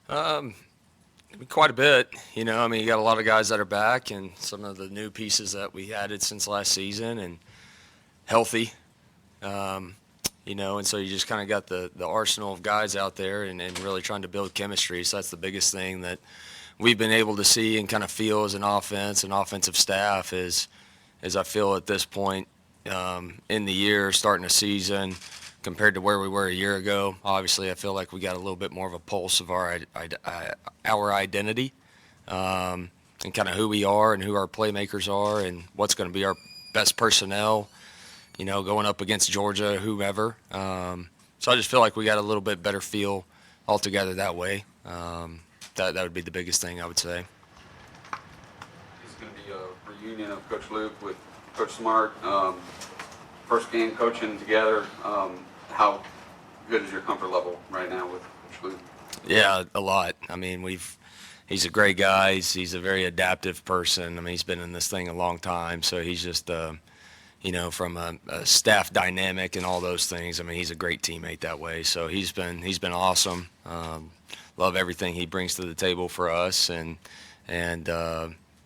Um, Quite a bit. I mean, you got a lot of guys that are back, and some of the new pieces that we added since last season, and healthy. Um, and so you just kind of got the arsenal of guys out there, and really trying to build chemistry. So that's the biggest thing that we've been able to see and kind of feel as an offense and offensive staff is I feel at this point in the year, starting a season, compared to where we were a year ago. Obviously, I feel like we got a little bit more of a pulse of our identity, and kind of who we are and who our playmakers are and what's going to be our best personnel, going up against Georgia, whoever. So I just feel like we got a little bit better feel altogether that way. That would be the biggest thing I would say. It's going to be a reunion of Coach Luke with Coach Smart. First game coaching together. How good is your comfort level right now with Coach Luke? Yeah, a lot. I mean, he's a great guy. He's a very adaptive person. I mean, he's been in this thing a long time, so he's just from a staff dynamic and all those things. I mean, he's a great teammate that way. So he's been awesome. Love everything he brings to the table for us, and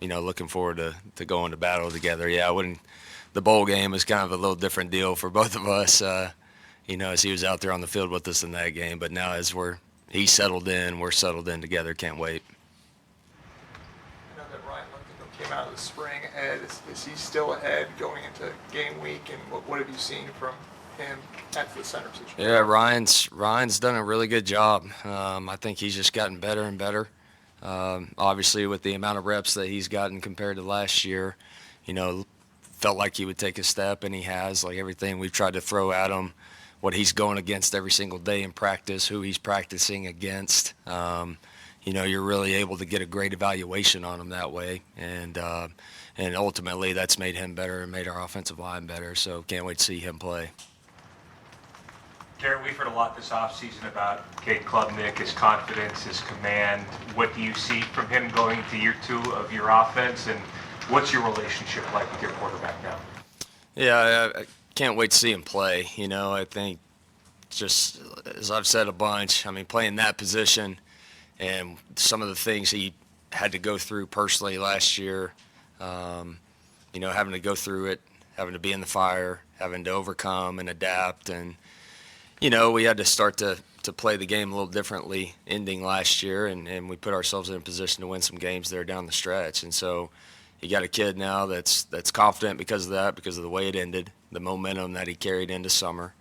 looking forward to going to battle together. Yeah, the bowl game was kind of a little different deal for both of us. As he was out there on the field with us in that game, but now as he's settled in, we're settled in together. Can't wait. I know that Ryan Lincoln came out of the spring ahead. Is he still ahead going into game week? And what have you seen from him at the center situation? Yeah, Ryan's done a really good job. I think he's just gotten better and better. Obviously, with the amount of reps that he's gotten compared to last year, felt like he would take a step, and he has. Like everything we've tried to throw at him, what he's going against every single day in practice, who he's practicing against. You're really able to get a great evaluation on him that way, and ultimately that's made him better and made our offensive line better. So can't wait to see him play. Garrett, we've heard a lot this offseason about Cade Klubnik, his confidence, his command. What do you see from him going to year two of your offense, and what's your relationship like with your quarterback now? Yeah, I can't wait to see him play. I think just as I've said a bunch, I mean, playing that position and some of the things he had to go through personally last year, having to go through it, having to be in the fire, having to overcome and adapt. And, we had to start to play the game a little differently ending last year, and we put ourselves in a position to win some games there down the stretch. And so you got a kid now that's confident because of that, because of the way it ended, the momentum that he carried into summer.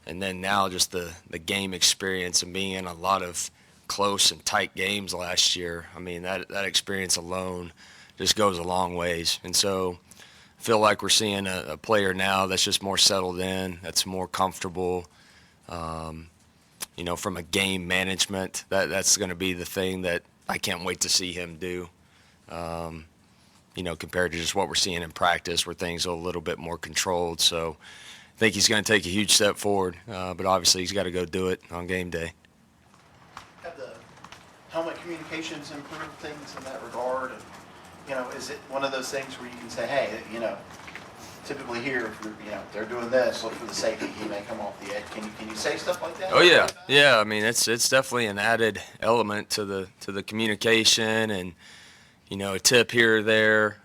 And then now just the game experience and being in a lot of close and tight games last year. I mean, that experience alone just goes a long ways. And so I feel like we're seeing a player now that's just more settled in, that's more comfortable. From a game management, that's going to be the thing that I can't wait to see him do. Compared to just what we're seeing in practice where things are a little bit more controlled. So I think he's going to take a huge step forward, but obviously he's got to go do it on game day. Have the helmet communications improved things in that regard? And, is it one of those things where you can say, hey, typically here, if they're doing this, look for the safety, he may come off the edge. Can you say stuff like that? Oh yeah, yeah. I mean, it's definitely an added element to the communication, and a tip here or there.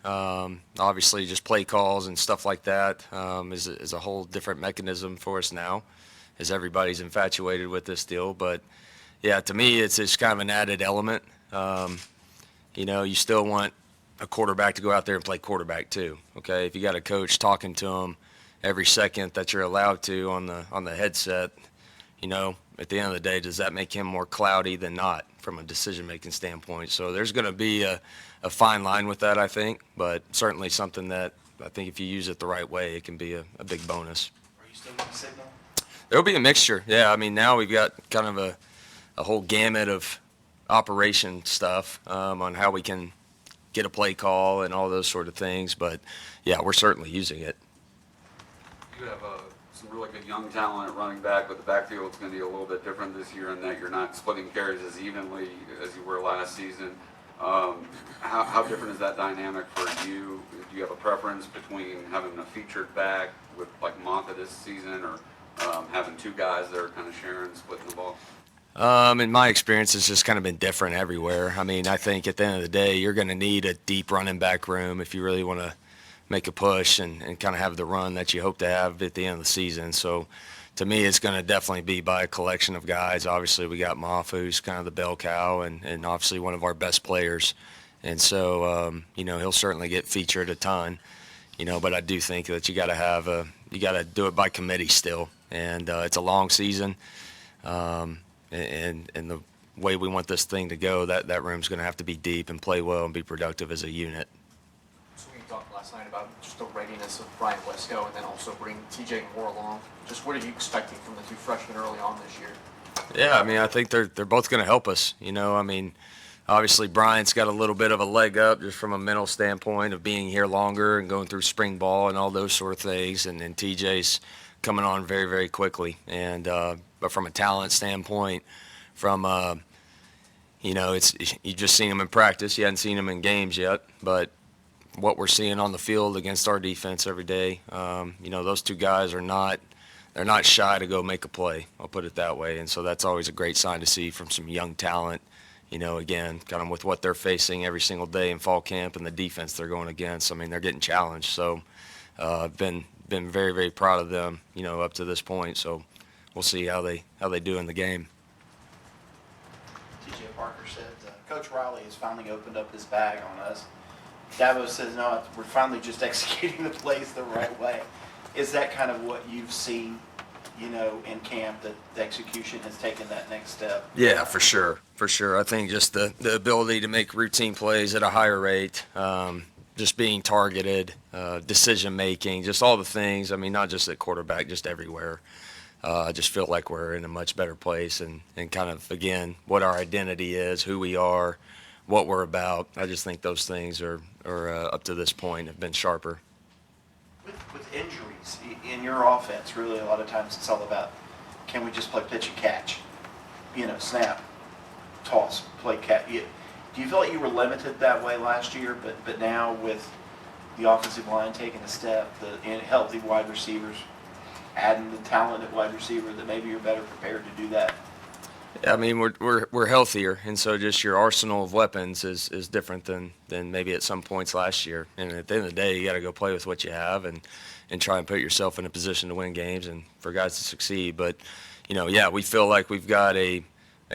Obviously, just play calls and stuff like that is a whole different mechanism for us now, as everybody's infatuated with this deal. But yeah, to me, it's just kind of an added element. You still want a quarterback to go out there and play quarterback too. Okay, if you got a coach talking to him every second that you're allowed to on the headset, at the end of the day, does that make him more cloudy than not from a decision-making standpoint? So there's going to be a fine line with that, I think, but certainly something that I think if you use it the right way, it can be a big bonus. Are you still getting signal? There'll be a mixture. Yeah, I mean, now we've got kind of a whole gamut of operation stuff on how we can get a play call and all those sort of things. But, yeah, we're certainly using it. You have some really good young talent at running back, but the backfield's going to be a little bit different this year in that you're not splitting carries as evenly as you were last season. How different is that dynamic for you? Do you have a preference between having a featured back with like Moffitt this season or having two guys that are kind of sharing, splitting the ball? In my experience, it's just kind of been different everywhere. I mean, I think at the end of the day, you're going to need a deep running back room if you really want to make a push and kind of have the run that you hope to have at the end of the season. So to me, it's going to definitely be by a collection of guys. Obviously, we got Moff, who's kind of the bell cow, and obviously one of our best players. And so, he'll certainly get featured a ton, but I do think that you got to do it by committee still. And it's a long season. And the way we want this thing to go, that room's going to have to be deep and play well and be productive as a unit. So we talked last night about just the readiness of Brian Wesco and then also bring TJ Moore along. Just what are you expecting from the two freshmen early on this year? Yeah, I mean, I think they're both going to help us. Obviously Brian's got a little bit of a leg up just from a mental standpoint of being here longer and going through spring ball and all those sort of things. And then TJ's coming on very, very quickly. And but from a talent standpoint, it's you just seen him in practice. You hadn't seen him in games yet, but what we're seeing on the field against our defense every day, those two guys they're not shy to go make a play. I'll put it that way. And so that's always a great sign to see from some young talent. Again, kind of with what they're facing every single day in fall camp and the defense they're going against. I mean, they're getting challenged. So I've been very, very proud of them, up to this point. So we'll see how they do in the game. TJ Parker said, Coach Riley has finally opened up his bag on us. Dabo says, no, we're finally just executing the plays the right way. Is that kind of what you've seen, in camp, that the execution has taken that next step? Yeah, for sure. For sure. I think just the ability to make routine plays at a higher rate, just being targeted, decision-making, just all the things. I mean, not just at quarterback, just everywhere. I just feel like we're in a much better place and kind of, again, what our identity is, who we are, what we're about. I just think those things are up to this point have been sharper. With injuries in your offense, really a lot of times it's all about, can we just play pitch and catch? Snap, toss, play catch. Do you feel like you were limited that way last year, but now with the offensive line taking a step, the healthy wide receivers, adding the talent at wide receiver, that maybe you're better prepared to do that? I mean, we're healthier, and so just your arsenal of weapons is different than maybe at some points last year. And at the end of the day, you got to go play with what you have and try and put yourself in a position to win games and for guys to succeed. But, we feel like we've got a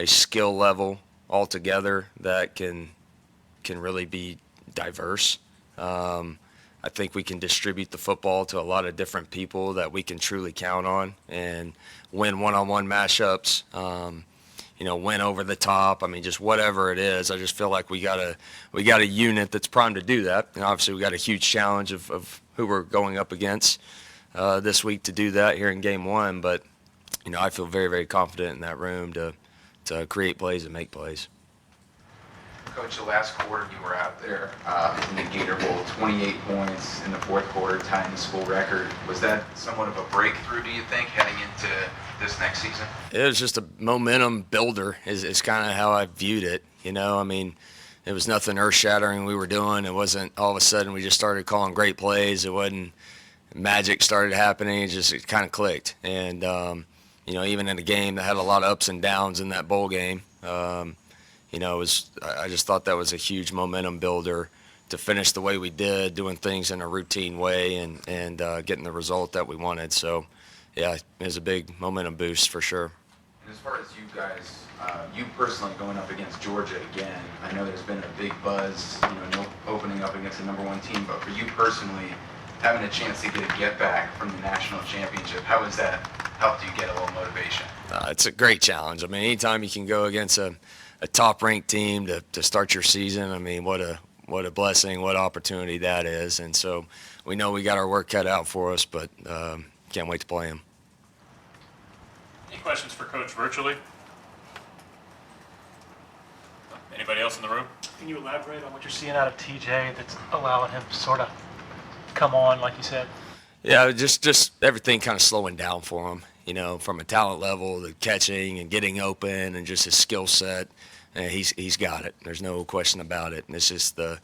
skill level altogether that can really be diverse. I think we can distribute the football to a lot of different people that we can truly count on and win one-on-one matchups. Win over the top. I mean, just whatever it is. I just feel like we got a unit that's primed to do that. And obviously, we got a huge challenge of who we're going up against this week to do that here in Game 1. But I feel very, very confident in that room to create plays and make plays. Coach, the last quarter you were out there in the Gator Bowl, 28 points in the fourth quarter, tying the school record. Was that somewhat of a breakthrough, do you think, heading into this next season? It was just a momentum builder is kind of how I viewed it. It was nothing earth-shattering we were doing. It wasn't all of a sudden we just started calling great plays. It wasn't magic started happening. It kind of clicked. And, even in a game that had a lot of ups and downs in that bowl game, I just thought that was a huge momentum builder to finish the way we did, doing things in a routine way and getting the result that we wanted. So, yeah, it was a big momentum boost for sure. And as far as you guys, you personally going up against Georgia again, I know there's been a big buzz, no opening up against the number one team, but for you personally, having a chance to get a get back from the national championship, how has that helped you get a little motivation? It's a great challenge. I mean, anytime you can go against a top-ranked team to start your season, I mean, what a blessing, what opportunity that is. And so we know we got our work cut out for us, but can't wait to play them. Any questions for Coach virtually? Anybody else in the room? Can you elaborate on what you're seeing out of TJ that's allowing him to sort of come on, like you said? Yeah, just everything kind of slowing down for him, from a talent level, the catching and getting open and just his skill set. And he's got it. There's no question about it. And it's just the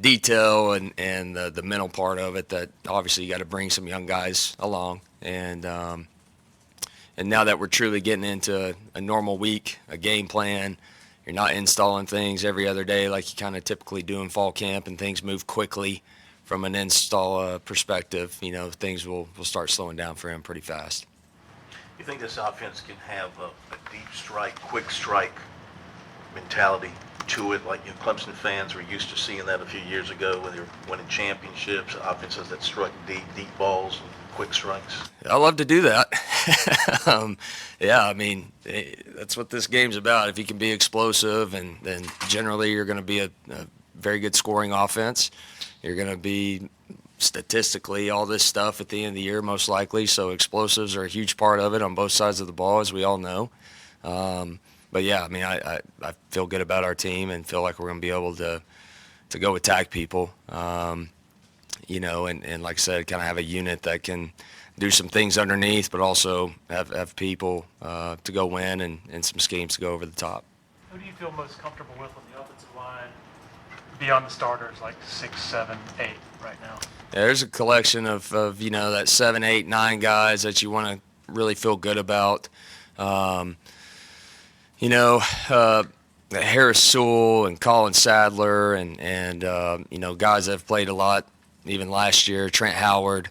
detail and the mental part of it that obviously you got to bring some young guys along. And, now that we're truly getting into a normal week, a game plan, you're not installing things every other day like you kind of typically do in fall camp, and things move quickly from an install perspective. Things will start slowing down for him pretty fast. You think this offense can have a deep strike, quick strike mentality to it, like Clemson fans were used to seeing that a few years ago when they were winning championships, offenses that struck deep balls and quick strikes? I love to do that. That's what this game's about. If you can be explosive, and then generally you're going to be a very good scoring offense. You're going to be statistically all this stuff at the end of the year, most likely. So explosives are a huge part of it on both sides of the ball, as we all know. But yeah, I feel good about our team and feel like we're going to be able to go attack people. And like I said, kind of have a unit that can do some things underneath, but also have people to go win and some schemes to go over the top. Who do you feel most comfortable with on the offensive line beyond the starters, like 6, 7, 8 right now? Yeah, there's a collection of that 7, 8, 9 guys that you want to really feel good about. Harris Sewell and Colin Sadler and guys that have played a lot even last year. Trent Howard,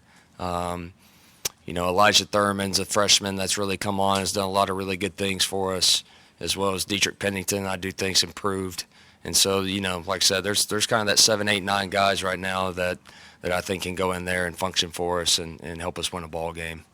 Elijah Thurman's a freshman that's really come on, has done a lot of really good things for us, as well as Dietrich Pennington. I do think's improved. And so, like I said, there's kind of that 7, 8, 9 guys right now that I think can go in there and function for us and help us win a ball game.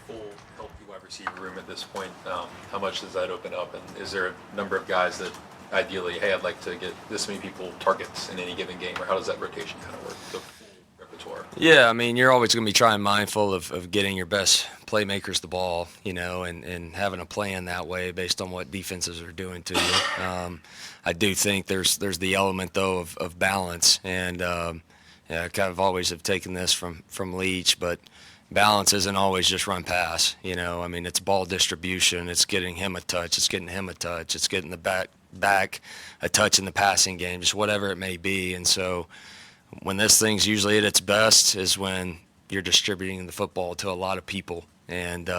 Full healthy wide receiver room at this point, how much does that open up? And is there a number of guys that ideally, hey, I'd like to get this many people targets in any given game, or how does that rotation kind of work, the full repertoire? Yeah, you're always going to be trying mindful of getting your best playmakers the ball, and having a plan that way based on what defenses are doing to you. I do think there's the element, though, of balance, and I kind of always have taken this from Leach, but balance isn't always just run pass. It's ball distribution. It's getting him a touch. It's getting him a touch. It's getting the back a touch in the passing game, just whatever it may be. And so when this thing's usually at its best is when you're distributing the football to a lot of people. And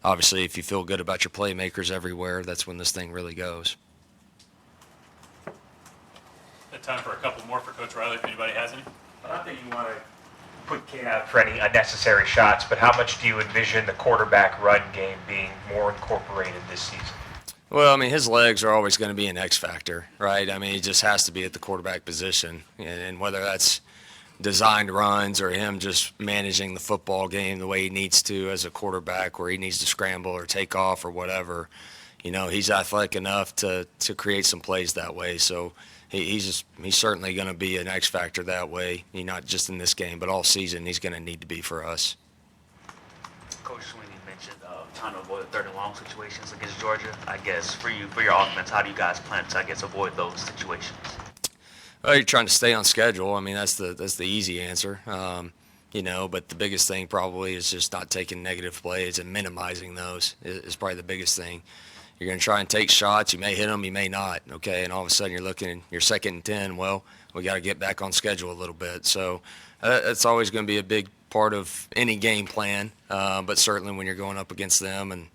obviously, if you feel good about your playmakers everywhere, that's when this thing really goes. Time for a couple more for Coach Riley, if anybody has any. I don't think you want to put Kane out for any unnecessary shots, but how much do you envision the quarterback run game being more incorporated this season? Well, his legs are always going to be an X factor, right? He just has to be at the quarterback position. And whether that's designed runs or him just managing the football game the way he needs to as a quarterback, where he needs to scramble or take off or whatever, he's athletic enough to create some plays that way. So he's certainly going to be an X factor that way, not just in this game, but all season he's going to need to be for us. Coach Sweeney mentioned trying to avoid third and long situations against Georgia. I guess for your offense, how do you guys plan to, avoid those situations? Well, you're trying to stay on schedule. That's the easy answer. But the biggest thing probably is just not taking negative plays and minimizing those is probably the biggest thing. You're going to try and take shots. You may hit them, you may not, okay? And all of a sudden you're looking at your 2nd and 10. Well, we got to get back on schedule a little bit. So that's always going to be a big part of any game plan, but certainly when you're going up against them, and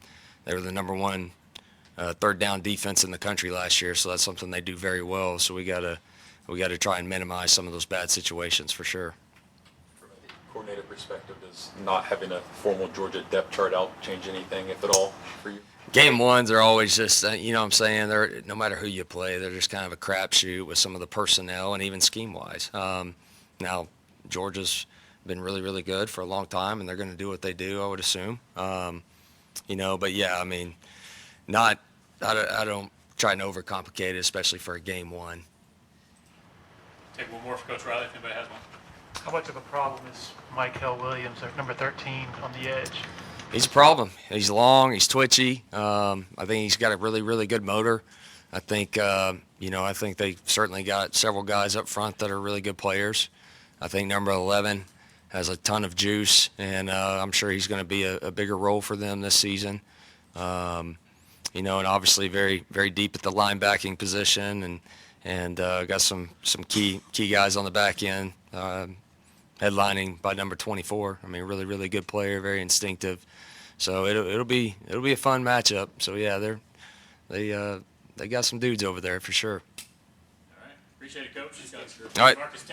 they were the number 1 third down defense in the country last year, so that's something they do very well. So we got to try and minimize some of those bad situations for sure. From a coordinator perspective, does not having a formal Georgia depth chart out change anything, if at all, for you? Game ones are always just, what I'm saying, they're, no matter who you play, they're just kind of a crapshoot with some of the personnel and even scheme-wise. Now, Georgia's been really, really good for a long time, and they're going to do what they do, I would assume. But yeah, I don't try and overcomplicate it, especially for a game one. Take one more for Coach Riley, if anybody has one. How much of a problem is Michael Williams, number 13, on the edge? He's a problem. He's long. He's twitchy. I think he's got a really, really good motor. I think they certainly got several guys up front that are really good players. I think number 11 has a ton of juice, and I'm sure he's going to be a bigger role for them this season. And obviously very, very deep at the linebacking position, and got some key guys on the back end, headlining by number 24. Really, really good player, very instinctive, So it'll be a fun matchup. So yeah, they got some dudes over there for sure. All right. Appreciate it, Coach. All right. Marcus,